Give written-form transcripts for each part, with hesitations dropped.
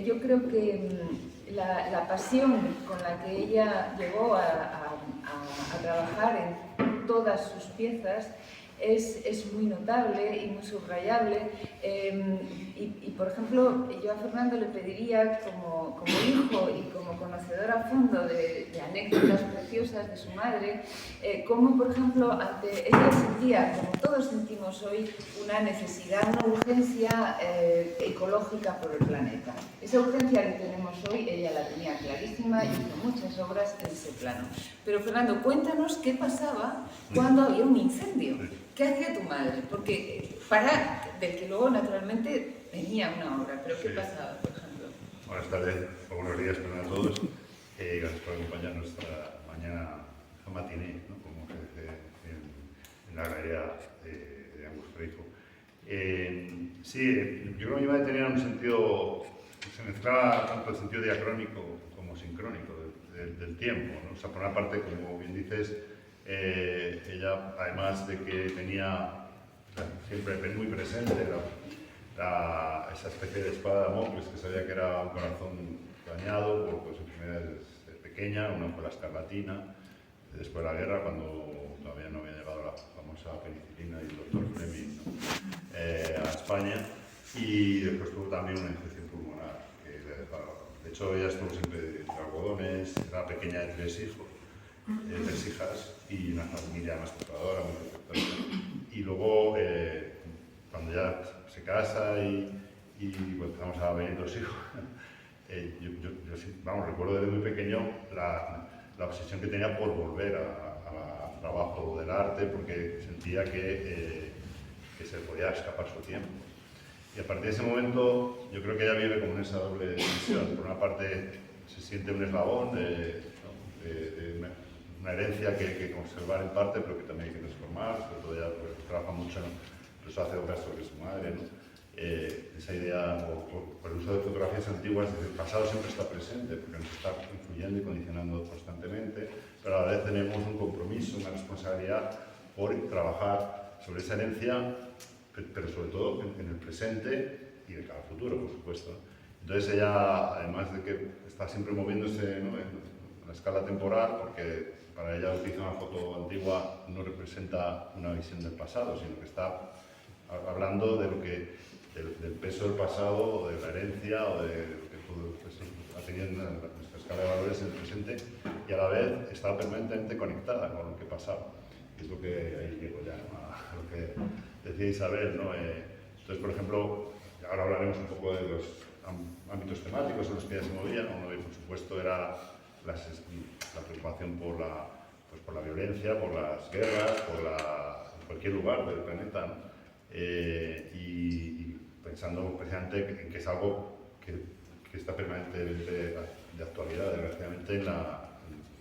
yo creo que la pasión con la que ella llegó a trabajar en todas sus piezas es muy notable y muy subrayable. Y, por ejemplo, yo a Fernando le pediría, como hijo y como conocedor a fondo de anécdotas preciosas de su madre, cómo, por ejemplo, ella sentía, como todos sentimos hoy, una necesidad, una urgencia ecológica por el planeta. Esa urgencia que tenemos hoy, ella la tenía clarísima y hizo muchas obras en ese plano. Pero, Fernando, cuéntanos qué pasaba cuando había un incendio. ¿Qué hacía tu madre? Porque del que luego naturalmente tenía una obra, pero ¿qué pasaba, por ejemplo? Buenas tardes, o buenos días a todos. Gracias por acompañar nuestra mañana matiné, ¿no? Como se dice en la galería de Angus Freijo. Sí, yo creo que mi madre tenía un sentido, se mezclaba tanto el sentido diacrónico como sincrónico del tiempo, ¿no? O sea, por una parte, como bien dices, ella, además de que tenía siempre muy presente esa especie de espada de Damocles, que sabía que era un corazón dañado por enfermedades pequeñas, una fue la escarlatina, después de la guerra, cuando todavía no había llegado la famosa penicilina y el doctor Fleming, ¿no? A España, y después tuvo también una infección pulmonar que le dejaba. De hecho, ella estuvo siempre entre algodones, era pequeña de tres hijas y una familia más conservadora, muy protectora. Y luego, cuando ya se casa y pues, empezamos a venir los hijos, yo recuerdo desde muy pequeño la obsesión que tenía por volver al trabajo del arte, porque sentía que se podía escapar su tiempo. Y a partir de ese momento, yo creo que ella vive como en esa doble dimensión. Por una parte, se siente un eslabón de una herencia que hay que conservar en parte, pero que también hay que transformar. Sobre todo ella pues, trabaja mucho, ¿no? Incluso hace obras sobre su madre, ¿no? Esa idea, por el uso de fotografías antiguas, el pasado siempre está presente, porque nos está influyendo y condicionando constantemente, pero a la vez tenemos un compromiso, una responsabilidad por trabajar sobre esa herencia, pero sobre todo en el presente y de cara al futuro, por supuesto. Entonces ella, además de que está siempre moviéndose, ¿no? en la escala temporal, porque para ella utilizar una foto antigua no representa una visión del pasado, sino que está hablando de lo del peso del pasado, o de la herencia, o de lo que todo eso ha tenido en nuestra escala de valores en el presente, y a la vez está permanentemente conectada con lo que pasaba. Es lo que ahí llego ya, ¿no? A lo que decía Isabel, ¿no? Entonces, por ejemplo, ahora hablaremos un poco de los ámbitos temáticos en los que ella se movía. Uno de ellos, por supuesto, era la preocupación por la violencia, por las guerras, en cualquier lugar del planeta, ¿no? Y pensando precisamente en que es algo que está permanentemente de actualidad, desgraciadamente, en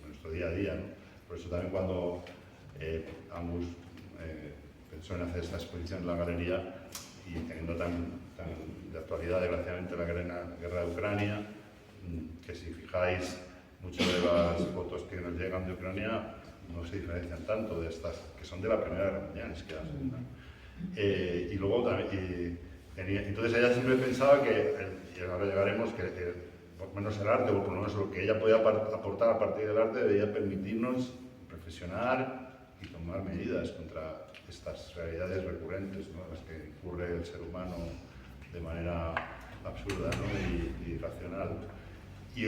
nuestro día a día, ¿no? Por eso también cuando Angus pensó en hacer esta exposición en la galería y teniendo tan de actualidad, desgraciadamente, la guerra de Ucrania, que si fijáis, muchas de las fotos que nos llegan de Ucrania no se diferencian tanto de estas, que son de la Primera Guerra Mundial, es que y luego también, entonces ella siempre pensaba que, y ahora llegaremos, que por lo menos el arte, o por lo menos lo que ella podía aportar a partir del arte, debía permitirnos reflexionar y tomar medidas contra estas realidades recurrentes, ¿no? En las que incurre el ser humano de manera absurda, ¿no? y irracional. Y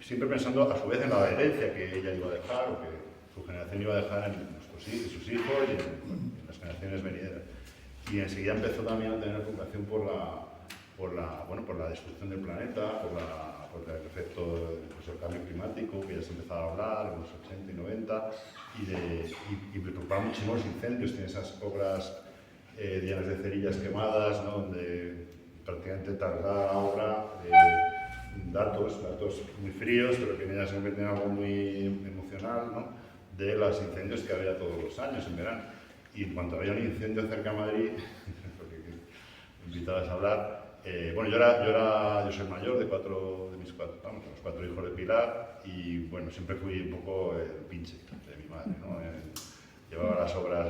siempre pensando a su vez en la herencia que ella iba a dejar, o que su generación iba a dejar en sus hijos y en las generaciones venideras. Y enseguida empezó también a tener preocupación por la destrucción del planeta, por el efecto del cambio climático, que ya se empezaba a hablar en los 80 y 90, y me preocupaban muchísimo los incendios. Tiene esas obras llenas de cerillas quemadas, ¿no? Donde prácticamente traslada la obra datos muy fríos, pero que en ellas se convierten en algo muy emocional, ¿no? De los incendios que había todos los años en verano. Y en cuanto había un incendio cerca de Madrid, porque me invitabas a hablar, bueno, yo soy mayor de los cuatro hijos de Pilar, y bueno, siempre fui un poco el pinche de mi madre, ¿no? Llevaba las obras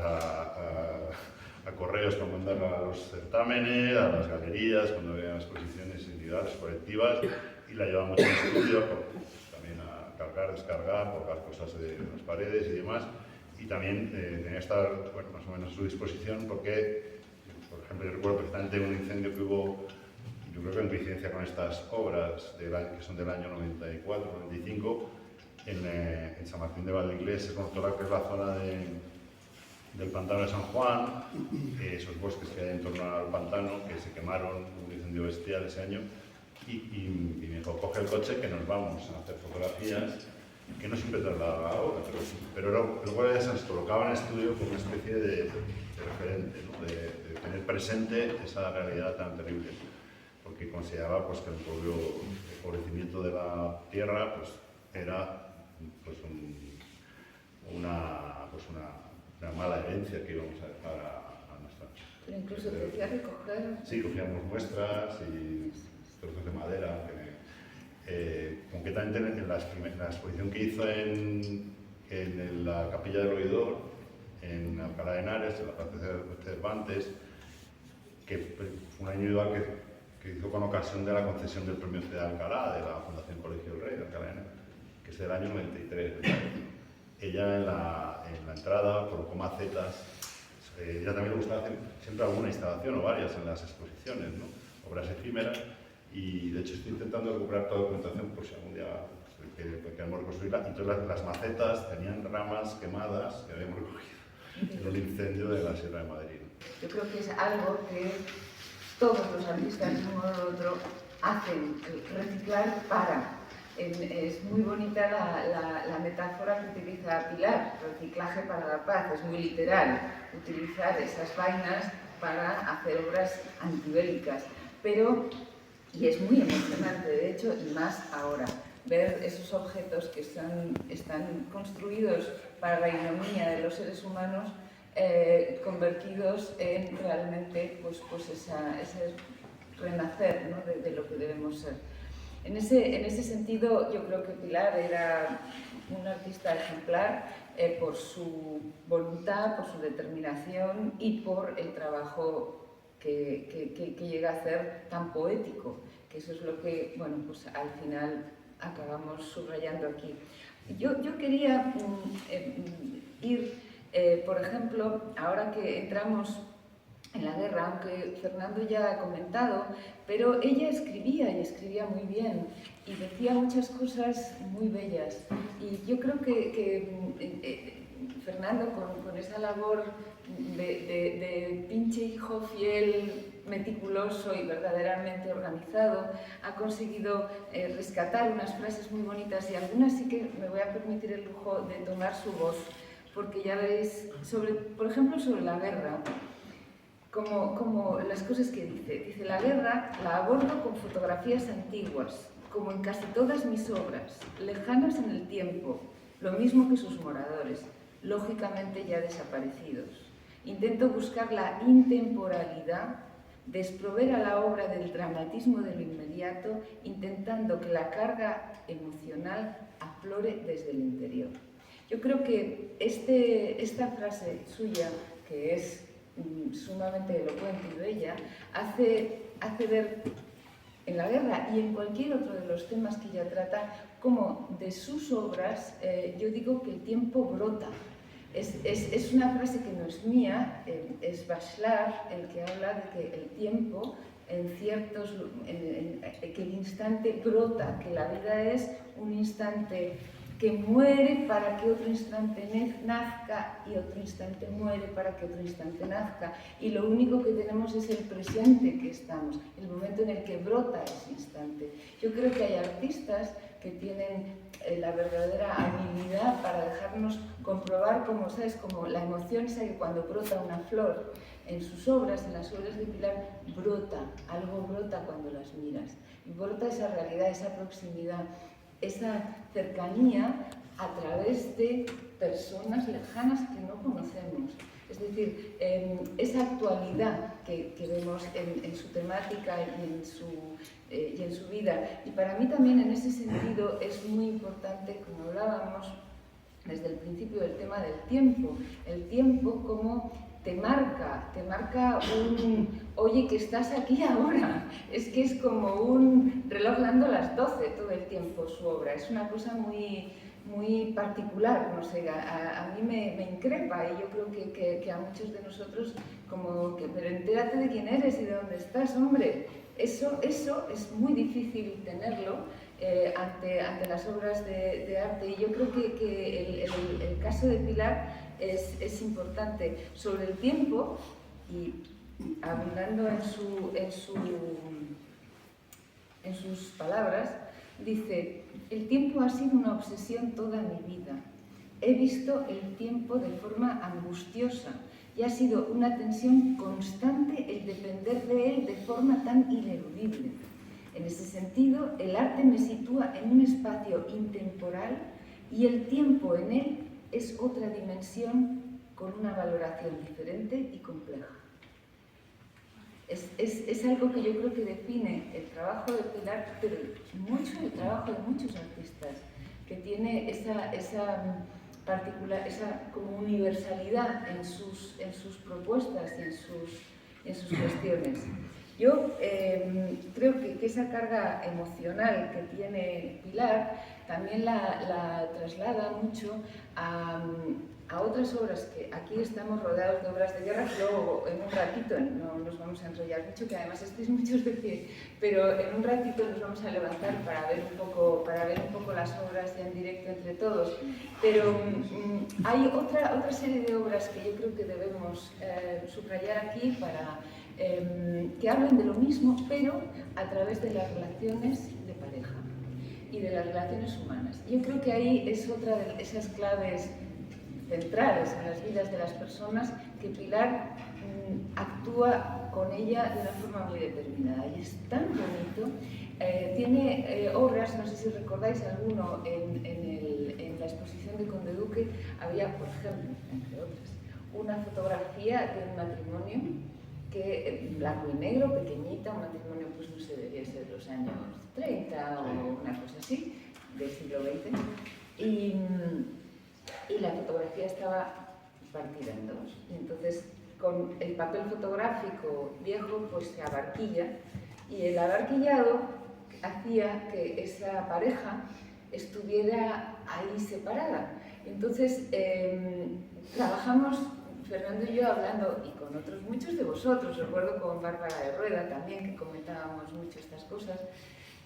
a correos para mandarlas a los certámenes, a las galerías, cuando había exposiciones, y individuales, colectivas, y la llevamos en estudio también a cargar, descargar, colocar cosas de las paredes y demás. Y también tenía que estar más o menos a su disposición porque, por ejemplo, yo recuerdo perfectamente un incendio que hubo, yo creo que en coincidencia con estas obras que son del año 94-95, en San Martín de Valdeiglés, se conoce que es la zona del pantano de San Juan, esos bosques que hay en torno al pantano, que se quemaron, un incendio bestial ese año, y me dijo, coge el coche que nos vamos a hacer fotografías, que no siempre trasladaba la obra, pero luego se colocaba en estudio como una especie de referente, ¿no? de tener presente esa realidad tan terrible, porque consideraba pues, que el empobrecimiento de la tierra pues, era pues, una mala herencia que íbamos a dejar a nuestra... Pero incluso te decía recoger... Sí, cogíamos muestras y trozos de madera. Concretamente en la exposición que hizo en la Capilla del Oidor, en Alcalá de Henares, en la Plaza de Cervantes, que fue un año igual que hizo con ocasión de la concesión del Premio Ciudad de Alcalá, de la Fundación Colegio del Rey de Alcalá de Henares, que es del año 93. Ella en la entrada colocó macetas. Ella también le gustaba hacer siempre alguna instalación o varias en las exposiciones, ¿no? Obras efímeras, y de hecho estoy intentando recuperar toda la documentación por si algún día queremos reconstruirla. Entonces las macetas tenían ramas quemadas que habíamos recogido en un incendio de la Sierra de Madrid. Yo creo que es algo que todos los artistas, de un modo u otro, hacen, reciclar para. Es muy bonita la metáfora que utiliza Pilar, reciclaje para la paz, es muy literal, utilizar esas vainas para hacer obras antibélicas, y es muy emocionante, de hecho, y más ahora, ver esos objetos que están construidos para la ignominia de los seres humanos, convertidos en realmente ese renacer, ¿no? de lo que debemos ser. En ese sentido, yo creo que Pilar era un artista ejemplar por su voluntad, por su determinación y por el trabajo que llega a ser tan poético, que eso es lo que, bueno, pues al final acabamos subrayando aquí. Yo quería ir, por ejemplo, ahora que entramos en la guerra, aunque Fernando ya ha comentado, pero ella escribía y escribía muy bien y decía muchas cosas muy bellas. Y yo creo que Fernando, con esa labor de pinche hijo fiel, meticuloso y verdaderamente organizado, ha conseguido rescatar unas frases muy bonitas, y algunas sí que me voy a permitir el lujo de tomar su voz, porque ya veréis, por ejemplo, sobre la guerra, como las cosas que dice, la guerra la abordo con fotografías antiguas, como en casi todas mis obras, lejanas en el tiempo, lo mismo que sus moradores, lógicamente ya desaparecidos. Intento buscar la intemporalidad, desprover a la obra del dramatismo de lo inmediato, intentando que la carga emocional aflore desde el interior. Yo creo que esta frase suya, que es sumamente elocuente y bella, hace ver en la guerra y en cualquier otro de los temas que ella trata, como de sus obras, yo digo que el tiempo brota. Es una frase que no es mía, es Bachelard el que habla de que el tiempo, que el instante brota, que la vida es un instante que muere para que otro instante nazca, y otro instante muere para que otro instante nazca, y lo único que tenemos es el presente que estamos, el momento en el que brota ese instante. Yo creo que hay artistas que tienen la verdadera habilidad para dejarnos comprobar como la emoción esa que cuando brota una flor en sus obras, en las obras de Pilar, algo brota cuando las miras, y brota esa realidad, esa proximidad, esa cercanía a través de personas lejanas que no conocemos. Es decir, esa actualidad que vemos en su temática y en su vida. Y para mí también en ese sentido es muy importante, como hablábamos desde el principio, del tema del tiempo. El tiempo como te marca un, oye, que estás aquí ahora. Es que es como un reloj dando las 12 todo el tiempo su obra. Es una cosa muy particular, no sé, a mí me increpa, y yo creo que a muchos de nosotros como que, pero entérate de quién eres y de dónde estás, hombre. Eso es muy difícil tenerlo ante las obras de arte, y yo creo que el caso de Pilar es importante. Sobre el tiempo, y abundando en sus palabras, dice: el tiempo ha sido una obsesión toda mi vida. He visto el tiempo de forma angustiosa y ha sido una tensión constante el depender de él de forma tan ineludible. En ese sentido, el arte me sitúa en un espacio intemporal y el tiempo en él es otra dimensión con una valoración diferente y compleja. Es algo que yo creo que define el trabajo de Pilar, pero mucho el trabajo de muchos artistas, que tiene esa particular, esa como universalidad en sus propuestas y en sus cuestiones. Yo creo que esa carga emocional que tiene Pilar también la traslada mucho a otras obras, que aquí estamos rodeados de obras de guerra, que luego en un ratito, no nos vamos a enrollar mucho, que además estáis muchos de pie, pero en un ratito nos vamos a levantar para ver un poco las obras ya en directo entre todos. Pero hay otra serie de obras que yo creo que debemos subrayar aquí para que hablen de lo mismo, pero a través de las relaciones de pareja y de las relaciones humanas. Yo creo que ahí es otra de esas claves centrales en las vidas de las personas, que Pilar actúa con ella de una forma muy determinada, y es tan bonito. Tiene obras, no sé si recordáis alguno, en la exposición de Conde Duque había, por ejemplo, entre otras, una fotografía de un matrimonio que en blanco y negro, pequeñita, un matrimonio, pues no sé, debía ser de los años 30 o una cosa así, del siglo XX, y la fotografía estaba partida en dos. Y entonces, con el papel fotográfico viejo, pues se abarquilla, y el abarquillado hacía que esa pareja estuviera ahí separada. Entonces, trabajamos, Fernando y yo, hablando, y con otros muchos de vosotros, recuerdo con Bárbara de Rueda también, que comentábamos mucho estas cosas.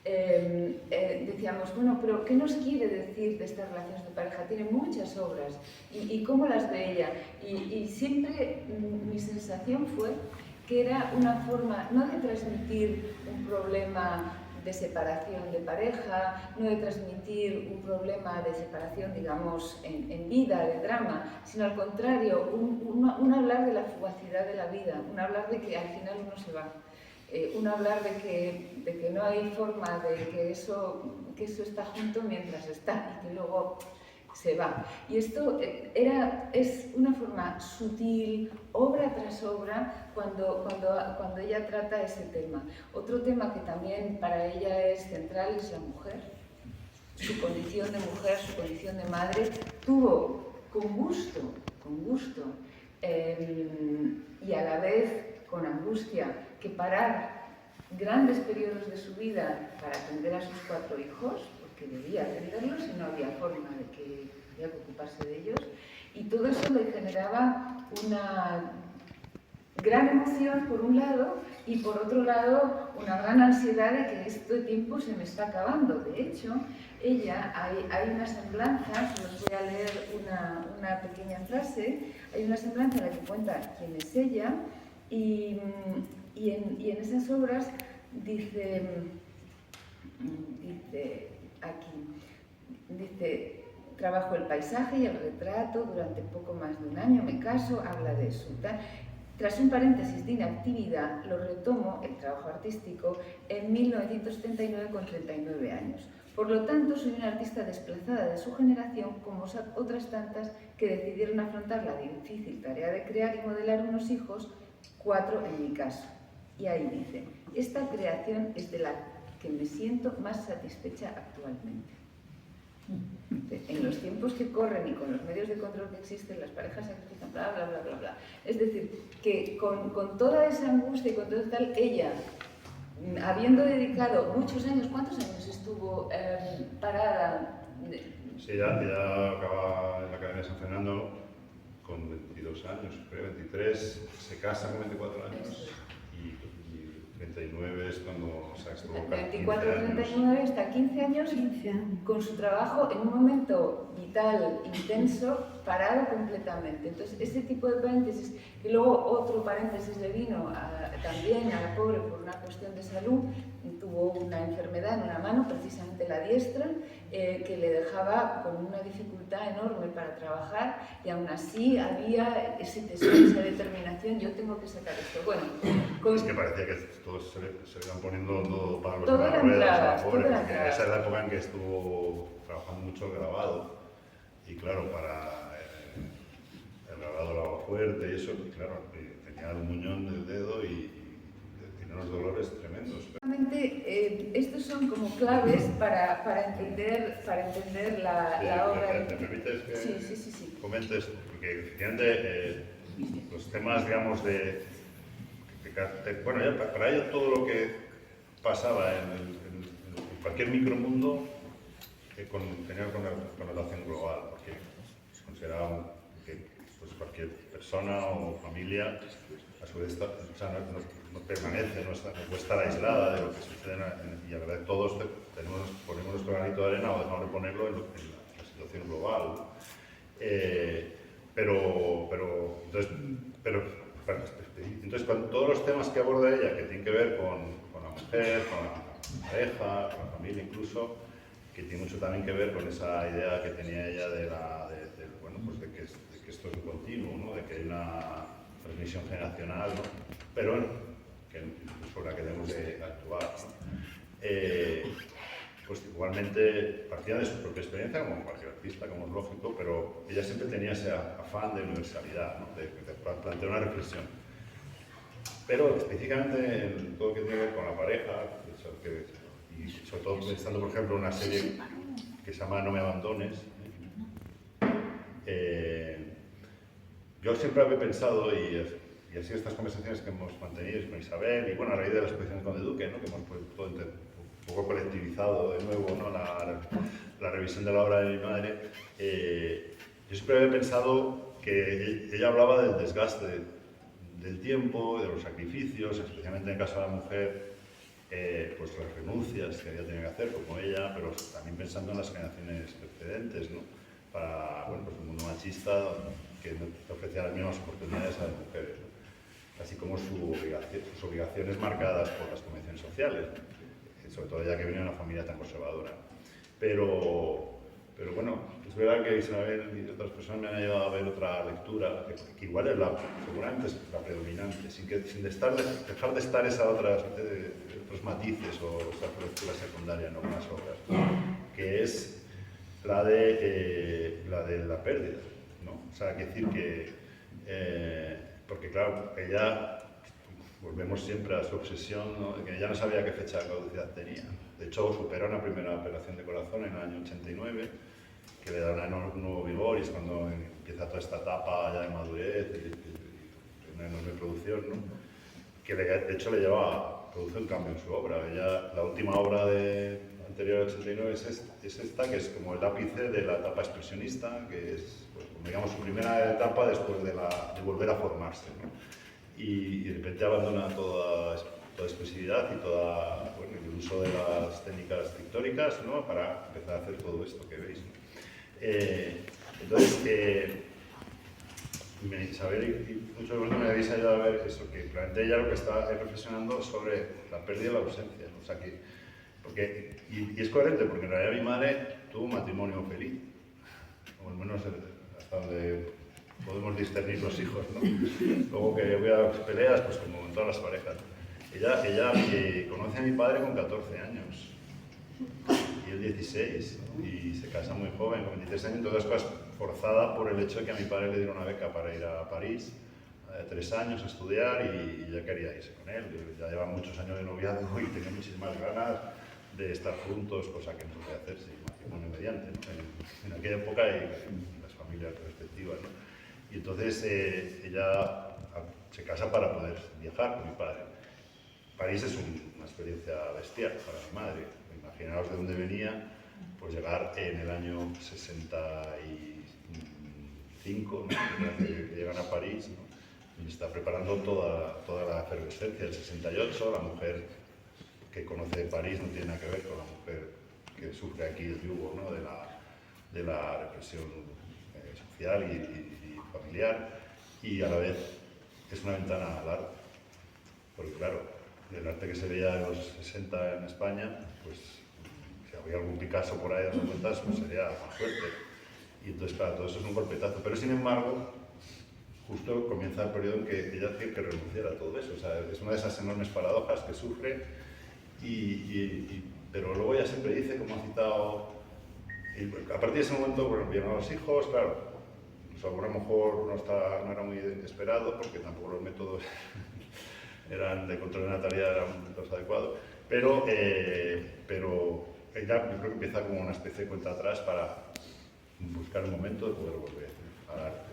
Decíamos, bueno, pero ¿qué nos quiere decir de estas relaciones de pareja? Tiene muchas obras, y cómo las ve ella. Y siempre mi sensación fue que era una forma no de transmitir un problema de separación de pareja, no de transmitir un problema de separación, digamos, en vida, de drama, sino al contrario, un hablar de la fugacidad de la vida, un hablar de que al final uno se va. Un hablar de que no hay forma de que eso está junto mientras está, y que luego se va. Y esto es una forma sutil, obra tras obra, cuando ella trata ese tema. Otro tema que también para ella es central es la mujer, su condición de mujer, su condición de madre. Tuvo con gusto, y a la vez con angustia, que parar grandes periodos de su vida para atender a sus 4 hijos, porque debía atenderlos y no había forma de que había que ocuparse de ellos, y todo eso le generaba una gran emoción por un lado, y por otro lado una gran ansiedad de que este tiempo se me está acabando. De hecho, ella, hay una semblanza, os voy a leer una pequeña frase, hay una semblanza en la que cuenta quién es ella, y en esas obras dice trabajo el paisaje y el retrato durante poco más de un año, me caso, habla de eso. Tras un paréntesis de inactividad, lo retomo, el trabajo artístico, en 1939 con 39 años. Por lo tanto, soy una artista desplazada de su generación, como otras tantas que decidieron afrontar la difícil tarea de crear y modelar unos hijos, 4 en mi caso. Y ahí dice, esta creación es de la que me siento más satisfecha actualmente. En los tiempos que corren y con los medios de control que existen, las parejas sacrifican, bla, bla, bla, bla, bla. Es decir, que con toda esa angustia y con todo tal, ella, habiendo dedicado muchos años, ¿cuántos años estuvo parada? Sí, ya acaba en la Academia de San Fernando con 22 años, creo, 23, se casa con 24 años y 39 es cuando, o sea, estuvo 24, 15 años. 39, hasta 15 años con su trabajo en un momento vital, intenso, parado completamente. Entonces, ese tipo de paréntesis, y luego otro paréntesis le vino también a la pobre por una cuestión de salud, tuvo una enfermedad en una mano, precisamente la diestra, que le dejaba con una dificultad enorme para trabajar, y aún así había ese tesón, esa determinación, yo tengo que sacar esto. Bueno, Es que parecía que todos se iban poniendo todo para los todo para era ruedas, entradas, pobre, todo era porque entradas. esa es la época en que estuvo trabajando mucho el grabado, y claro, para el grabado lo hago fuerte y eso, y claro, tenía el muñón del dedo y tenía unos dolores tremendos. Realmente, estos son como claves para entender la obra. ¿Me permites que Sí. comentes? Porque efectivamente los temas, digamos, bueno, ya para ello todo lo que pasaba en cualquier micromundo tenía connotación global, porque consideraban que pues, cualquier persona o familia a su vez o sea, no permanece, no puede estar aislada de lo que sucede y a verdad todos ponemos nuestro granito de arena o dejamos de ponerlo en la situación global. Entonces todos los temas que aborda ella, que tienen que ver con la mujer, con la pareja, con la familia incluso, que tiene mucho también que ver con esa idea que tenía ella bueno, pues de que esto es un continuo, ¿no? De que hay una transmisión generacional, ¿no? Pero sobre la que debemos de actuar, ¿no? Pues igualmente partía de su propia experiencia, como cualquier artista, como es lógico, pero ella siempre tenía ese afán de universalidad, ¿no? de plantear una reflexión. Pero específicamente en todo lo que tiene que ver con la pareja, y sobre todo pensando, por ejemplo, en una serie que se llama No me abandones, yo siempre había pensado, y así estas conversaciones que hemos mantenido con Isabel, y bueno, a raíz de la exposición con De Duque, ¿no? Que hemos todo un poco colectivizado de nuevo, ¿no? la revisión de la obra de mi madre, yo siempre había pensado que ella hablaba del desgaste del tiempo, de los sacrificios, especialmente en el caso de la mujer, pues las renuncias que ella tenía que hacer, como ella, pero también pensando en las generaciones precedentes, ¿no? Para bueno, pues un mundo machista que no ofrecía las mismas oportunidades a las mujeres, ¿no? Así como sus obligaciones marcadas por las convenciones sociales, sobre todo ya que venía de una familia tan conservadora. Pero bueno, es verdad que Isabel y otras personas me han ayudado a ver otra lectura, que igual es seguramente es la predominante, sin dejar de estar esa otros matices o esa lectura secundaria, no más obras, que es la de la pérdida, ¿no? O sea, hay que decir que, porque claro, ella, volvemos siempre a su obsesión, ¿no? De que ella no sabía qué fecha de caducidad tenía. De hecho, superó una primera operación de corazón en el año 89, que le da un nuevo vigor, y es cuando empieza toda esta etapa ya de madurez, una enorme producción, ¿no? Que de hecho le produce un cambio en su obra. Ella, la última obra anterior al 89 es esta, que es como el ápice de la etapa expresionista, que es, pues, digamos, su primera etapa después de volver a formarse, ¿no? Y de repente abandona toda expresividad y el uso de las técnicas pictóricas, ¿no? Para empezar a hacer todo esto que veis, ¿no? Entonces, Isabel y muchos de me habéis ayudado a ver eso, que realmente ella lo que está reflexionando sobre la pérdida y la ausencia, ¿no? O sea, y es coherente, porque en realidad mi madre tuvo un matrimonio feliz, o al menos hasta donde podemos discernir los hijos, ¿no? Luego que voy a las peleas, pues como en todas las parejas. Ella conoce a mi padre con 14 años, y él 16, y se casa muy joven, con 23 años, todas las cosas forzada por el hecho de que a mi padre le dieron una beca para ir a París, 3 años a estudiar, y ella quería irse con él. Ya lleva muchos años de noviazgo y tenía muchísimas ganas de estar juntos, cosa que no se puede hacer sin matrimonio mediante, ¿no? En aquella época y en las familias respectivas, ¿no? Y entonces ella se casa para poder viajar con mi padre. París es una experiencia bestial para mi madre. Imaginaos de dónde venía, pues llegar en el año 65, ¿no? Que llegan a París, ¿no? Y está preparando toda la efervescencia del 68. La mujer que conoce París no tiene nada que ver con la mujer que sufre aquí el yugo, ¿no? de la represión social y familiar, y a la vez es una ventana al arte, porque claro, el arte que se veía en los 60 en España, pues si había algún Picasso por ahí dando vueltas, pues sería más fuerte. Y entonces, claro, todo eso es un golpetazo, pero sin embargo, justo comienza el periodo en que ella tiene que renunciar a todo eso. O sea, es una de esas enormes paradojas que sufre, pero luego ella siempre dice, como ha citado, y a partir de ese momento, bueno, vieron a los hijos, claro, pues a lo mejor no era muy esperado, porque tampoco los métodos eran de control de natalidad, eran los adecuados, pero ella, yo creo que empieza como una especie de cuenta atrás para buscar un momento de poder volver al arte.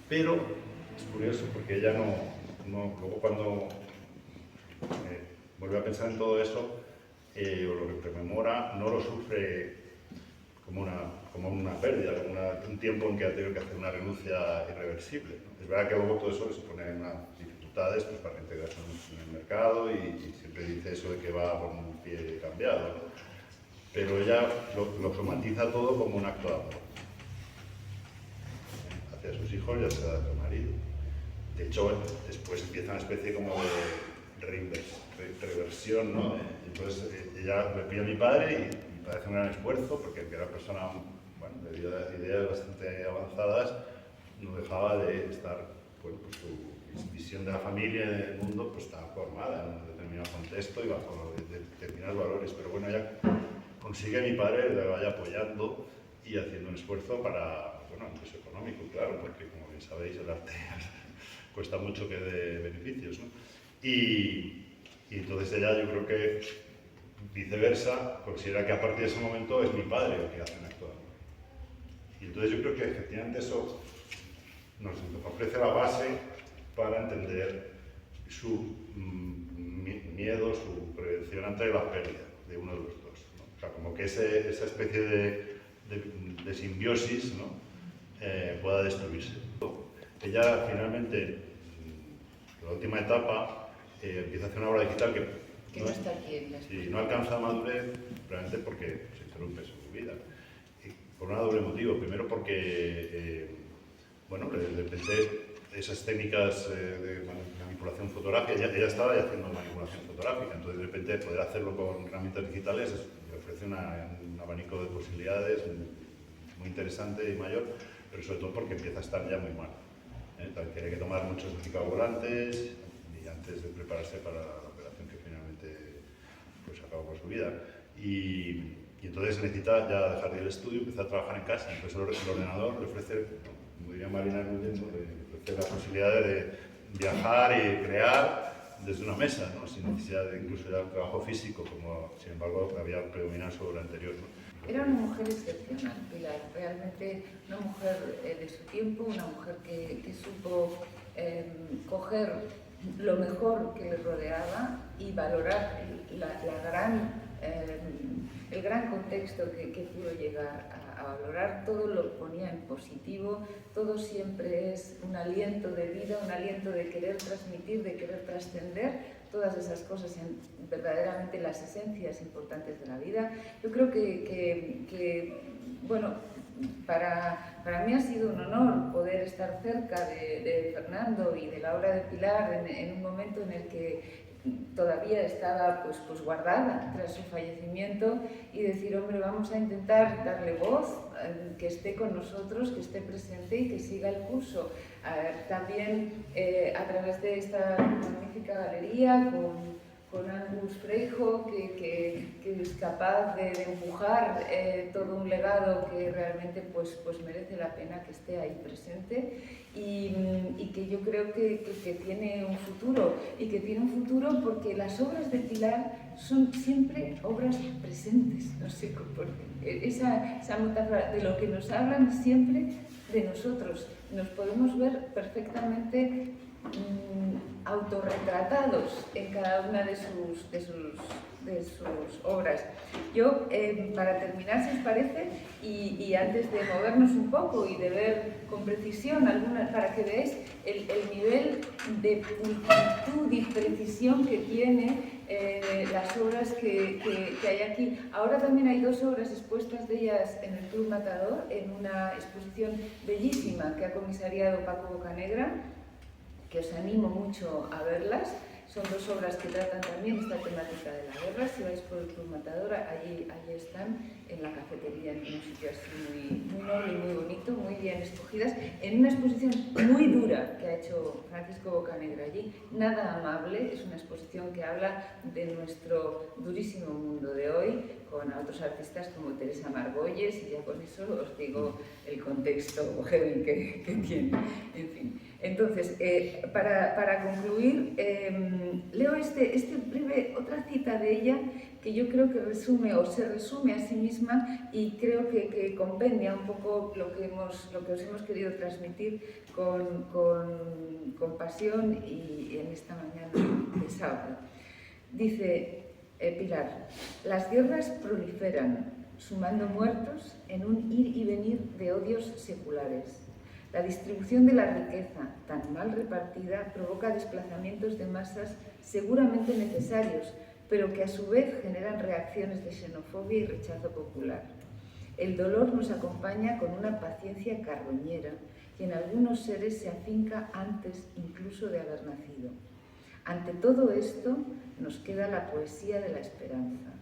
Pero es curioso porque ella luego cuando vuelve a pensar en todo eso, o lo que rememora, no lo sufre como una pérdida, como un tiempo en que ha tenido que hacer una renuncia irreversible, ¿no? Es verdad que luego todo eso le supone unas dificultades, pues, para integrarse en el mercado, y siempre dice eso de que va con un pie cambiado, ¿no? Pero ella lo somatiza todo como un acto de amor hacia sus hijos y hacia su marido. De hecho, después empieza una especie como de reversión, ¿no? Entonces ella me pide a mi padre y me parece un gran esfuerzo, porque era una persona, bueno, de ideas bastante avanzadas, no dejaba de estar, bueno, pues su visión de la familia y del mundo pues estaba formada en un determinado contexto y bajo determinados valores, pero bueno, ella consigue que mi padre le vaya apoyando y haciendo un esfuerzo para, bueno, un peso económico, claro, porque como bien sabéis el arte cuesta mucho que dé beneficios, ¿no? Y entonces ella, yo creo que viceversa, considera que a partir de ese momento es mi padre el que hace un acto de amor. Y entonces yo creo que efectivamente eso nos ofrece la base para entender su miedo, su prevención ante la pérdida de uno de los dos, ¿no? O sea, como que esa especie de simbiosis, ¿no? Pueda destruirse. Ella finalmente, en la última etapa, empieza a hacer una obra digital que no está aquí en la y no alcanza madurez, realmente porque se interrumpe su vida. Y por un doble motivo. Primero porque, bueno, de repente esas técnicas de manipulación fotográfica, ella estaba ya haciendo manipulación fotográfica, entonces de repente poder hacerlo con herramientas digitales le ofrece un abanico de posibilidades muy interesante y mayor, pero sobre todo porque empieza a estar ya muy mal. Tiene que tomar muchos anticoagulantes y antes de prepararse para la operación que finalmente pues acabó con su vida. Y entonces necesita ya dejar de ir al estudio y empezar a trabajar en casa. Entonces el ordenador le ofrece, como diría Marina muy bien, le ofrece la posibilidad de viajar y crear desde una mesa, ¿no? Sin necesidad de incluso de un trabajo físico, como sin embargo había predominado sobre lo anterior, ¿no? Era una mujer excepcional, Pilar, realmente una mujer de su tiempo, una mujer que supo coger lo mejor que le rodeaba y valorar el gran contexto que pudo llegar a valorar. Todo lo ponía en positivo, todo siempre es un aliento de vida, un aliento de querer transmitir, de querer trascender todas esas cosas en verdaderamente las esencias importantes de la vida. Yo creo que bueno, para mí ha sido un honor poder estar cerca de Fernando y de la obra de Pilar en un momento en el que todavía estaba pues guardada tras su fallecimiento, y decir, hombre, vamos a intentar darle voz, que esté con nosotros, que esté presente y que siga el curso. También a través de esta magnífica galería Angus Freijo, que es capaz de empujar todo un legado que realmente pues merece la pena que esté ahí presente y que yo creo que tiene un futuro, y que tiene un futuro porque las obras de Pilar son siempre obras presentes, no sé, esa metáfora de lo que nos hablan siempre de nosotros, nos podemos ver perfectamente autorretratados en cada una de sus obras. Yo, para terminar, si os parece, y antes de movernos un poco y de ver con precisión para que veáis el nivel de pulcritud y precisión que tiene las obras que hay aquí. Ahora también hay 2 obras expuestas de ellas en el Club Matador, en una exposición bellísima que ha comisariado Paco Bocanegra, que os animo mucho a verlas. Son 2 obras que tratan también esta temática de la guerra. Si vais por el Club Matador, allí están, en la cafetería, en un sitio así muy noble y muy bonito, muy bien escogidas, en una exposición muy dura que ha hecho Francisco Bocanegra allí, nada amable. Es una exposición que habla de nuestro durísimo mundo de hoy, con otros artistas como Teresa Margolles, y ya con eso os digo el contexto heavy que tiene. En fin. Entonces, para concluir, leo otra cita de ella que yo creo que se resume a sí misma, y creo que compendia un poco lo que os hemos querido transmitir con pasión y en esta mañana de sábado. Dice Pilar: las guerras proliferan, sumando muertos en un ir y venir de odios seculares. La distribución de la riqueza, tan mal repartida, provoca desplazamientos de masas seguramente necesarios, pero que a su vez generan reacciones de xenofobia y rechazo popular. El dolor nos acompaña con una paciencia carroñera, y en algunos seres se afinca antes incluso de haber nacido. Ante todo esto nos queda la poesía de la esperanza.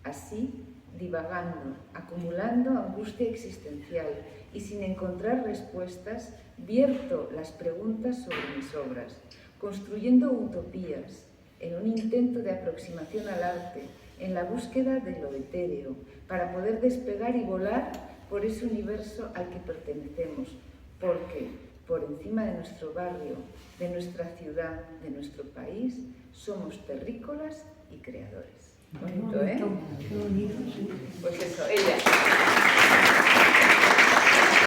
Así, divagando, acumulando angustia existencial y sin encontrar respuestas, vierto las preguntas sobre mis obras, construyendo utopías en un intento de aproximación al arte, en la búsqueda de lo etéreo, para poder despegar y volar por ese universo al que pertenecemos, porque por encima de nuestro barrio, de nuestra ciudad, de nuestro país, somos terrícolas y creadores. Bonito, ¿eh? Qué bonito, sí. Pues eso, ella.